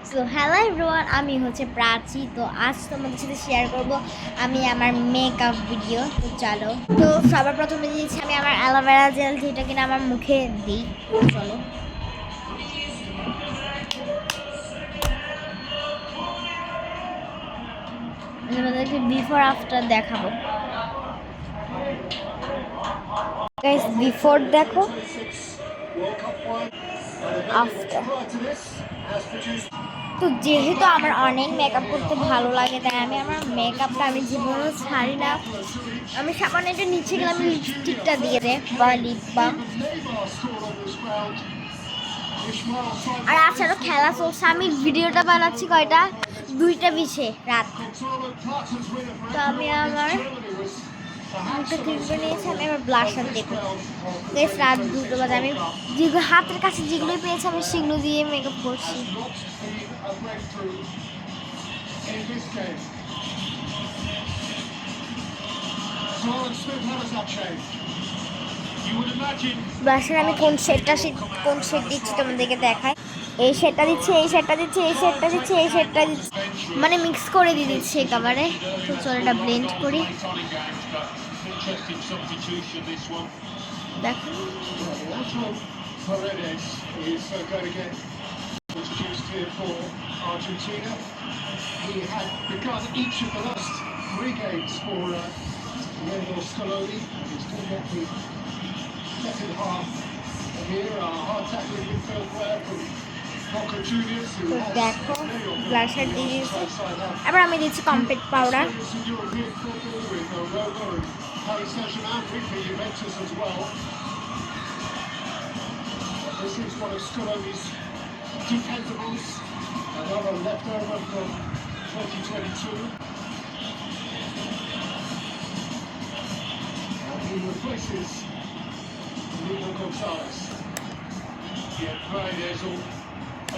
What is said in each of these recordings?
So hello everyone, আমি হচ্ছে প্রাচী। তো আজ তোমাদের সাথে শেয়ার করব আমি আমার মেকআপ ভিডিও। তো চলো, তো সবার প্রথমে দিয়েছি আমি আমার অ্যালোভেরা জেল, যেটা কিনা আমার মুখে দিই। চলো, তোমাদেরকে বিফোর আফটার দেখাবো। গাইস, বিফোর দেখো, আফটার। তো যেহেতু আমার অনেক মেকআপ করতে ভালো লাগে, তাই আমি আমার মেকআপটা জীবনেও ছাড়ি না। আমি সামান্য একটু নিচে গেলাম, লিপস্টিকটা দিয়ে দেয় বা লিপ বাম। আর আচারও খেলা চলছে, আমি ভিডিওটা বানাচ্ছি কয়টা, 2টা 20 রাত। তো আমি আমার মুখটা ক্লিন করে নিয়েছি, আমি আমার ব্লাশার দেখবো। রাত 2টো বাজে, আমি যেগুলো হাতের কাছে যেগুলোই পেয়েছি আমি সেগুলো দিয়ে মেকআপ করছি। ব্লাশার আমি কোন শেড দিচ্ছি তোমাদেরকে দেখাই। এই শেডটা দিচ্ছি, এই শেডটা দিচ্ছি, এই শেডটা দিচ্ছি, এই শেডটা দিচ্ছি, মানে মিক্স করে দিয়ে দিচ্ছি একেবারে। তো চলো এটা ব্লেন্ড করি। দেখো, introduced here for Argentina. He had begun each of the last 3 games for Lionel Scaloni. He's going to get the second half here. Hard tackling midfield player from Boca Juniors. দেখো, blusher দিয়ে দিয়েছি, এবার আমি দিচ্ছি compact powder. Paris Saint-Germain, briefly Juventus as well. This is one of Scaloni's dependables, another leftover from 2022. And he replaces Nico Gonzalez. Yeah, Paredes will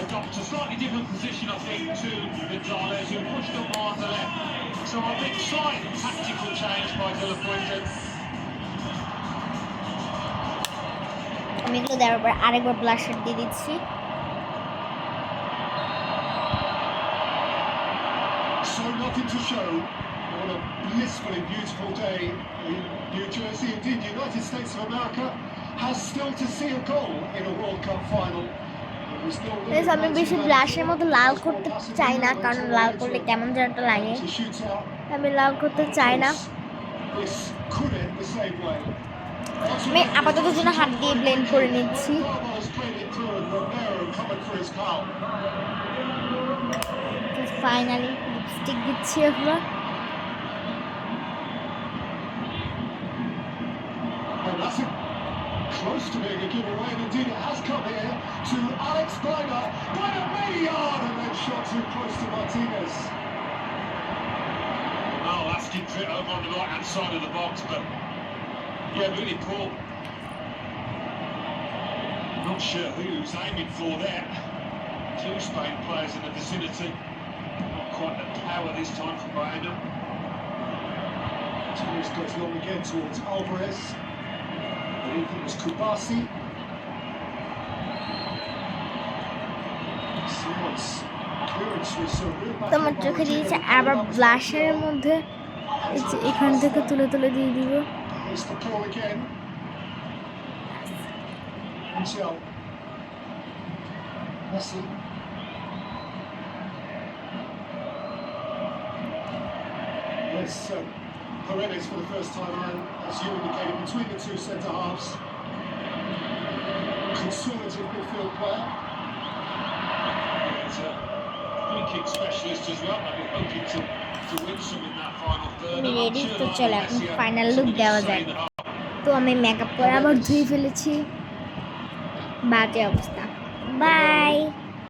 adopt a slightly different position, I think, to Gonzalez, who pushed on hard to left. So a big slight tactical change by De La Fuente. আমি এগুলো দেওয়ার পর আরেকবার blusher দিয়ে দিচ্ছি। So nothing to show. What a blissfully beautiful day in New Jersey. Indeed, the United States of America has still to see a goal in a World Cup final. আমি বেশি ব্লাশের মতো লাল করতে চাই না, কারণ লাল করলে কেমন যেন একটা লাগে, আমি লাল করতে চাই না। আমি আপাতত জন্য হাত দিয়ে ব্লেন্ড করে নিচ্ছি। ফাইনালি লিপস্টিক দিচ্ছি আমরা। Close to being a giveaway, and indeed it has come here to Alex Biner. Biner made yard and then shot too close to Martinez. Well, that's kept it over on the right-hand side of the box, but yeah, really poor. Not sure who's aiming for there. 2 Spain players in the vicinity. Not quite the power this time from Biner. Martinez goes long again towards Alvarez. I think it was Kubasi. তোমার চোখে দিয়েছে, আবার ব্লাশারের মধ্যে এখান থেকে তুলে তুলে দিয়ে দিব। Paredes for the first time around, as you indicated, between the 2 centre-halves. Conservative midfield player. He's a free-kick specialist as well. I'd be hoping to win some in that final third. Ready to চলো এখন final look দেওয়া যায়। তো আমি makeup করে আবার ধুয়ে ফেলেছি, বাজে অবস্থা। বাই।